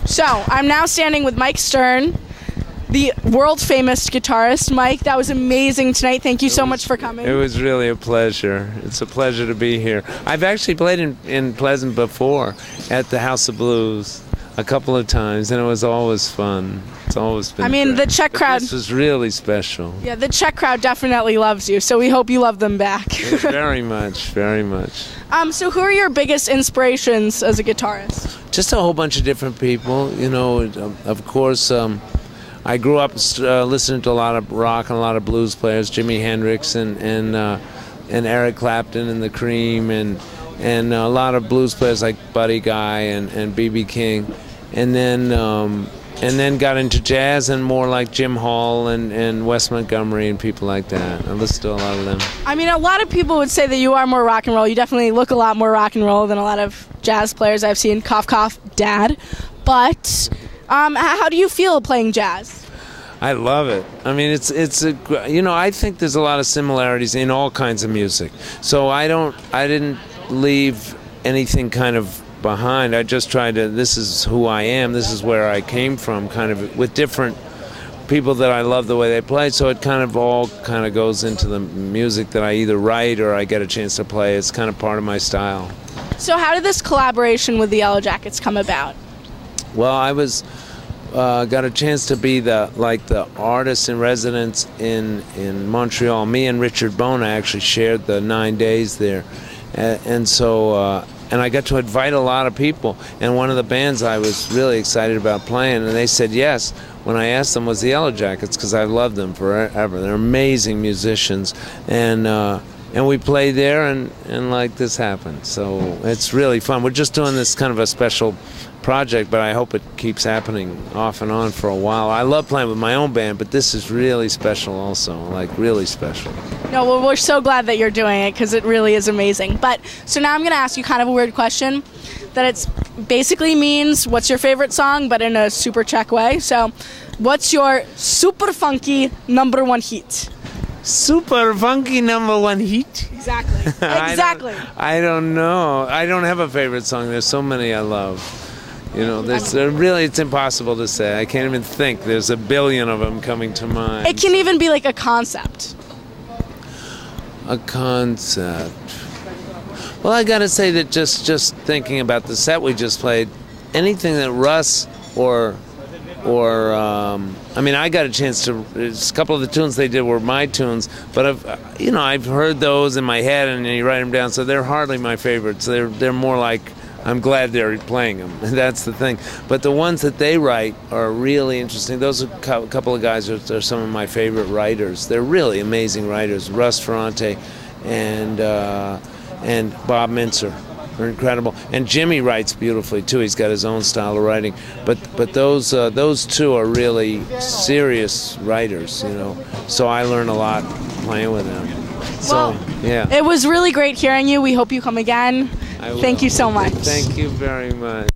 So, I'm now standing with Mike Stern, the world-famous guitarist. Mike, that was amazing tonight. Thank you so much for coming. It was really a pleasure. It's a pleasure to be here. I've actually played in Pleasant before at the House of Blues a couple of times, and it was always fun. It's always been great. The Czech crowd... This was really special. Yeah, the Czech crowd definitely loves you, so we hope you love them back. Very much, very much. So who are your biggest inspirations as a guitarist? Just a whole bunch of different people. You know, of course, I grew up listening to a lot of rock and a lot of blues players, Jimi Hendrix and Eric Clapton and the Cream, and a lot of blues players like Buddy Guy and B.B. King, and then got into jazz and more like Jim Hall and Wes Montgomery and people like that. I listened to a lot of them. A lot of people would say that you are more rock and roll. You definitely look a lot more rock and roll than a lot of jazz players I've seen. Cough, cough, dad. But how do you feel playing jazz? I love it. I think there's a lot of similarities in all kinds of music. So I didn't leave anything kind of behind. I just tried to, this is who I am, this is where I came from, kind of with different people that I love the way they play, so it kind of all kind of goes into the music that I either write or I get a chance to play. It's kind of part of my style. So how did this collaboration with the Yellow Jackets come about? Well, I was got a chance to be the artist in residence in Montreal. Me and Richard Bona actually shared the 9 days there, and I got to invite a lot of people. And one of the bands I was really excited about playing, and they said yes when I asked them, was the Yellow Jackets, because I've loved them forever. They're amazing musicians, and we played there, and like this happened. So it's really fun. We're just doing this kind of a special project, but I hope it keeps happening off and on for a while. I love playing with my own band, but this is really special also, like really special. No, well, we're so glad that you're doing it because it really is amazing. But so now I'm going to ask you kind of a weird question that it's basically means what's your favorite song, but in a super Czech way. So what's your super funky number one hit? Super funky number one hit? Exactly. Exactly. I don't know. I don't have a favorite song. There's so many I love. You know, really, it's impossible to say. I can't even think. There's a billion of them coming to mind. It can even be like a concept. A concept. Well, I gotta say that just thinking about the set we just played, anything that Russ or I got a chance to. A couple of the tunes they did were my tunes, but I've heard those in my head and you write them down, so they're hardly my favorites. They're more like, I'm glad they're playing them. That's the thing. But the ones that they write are really interesting. Those are a couple of guys are some of my favorite writers. They're really amazing writers. Russ Ferrante and Bob Mintzer are incredible. And Jimmy writes beautifully too. He's got his own style of writing. But those two are really serious writers. You know. So I learn a lot playing with them. Well, yeah. It was really great hearing you. We hope you come again. Thank you so much. Thank you very much.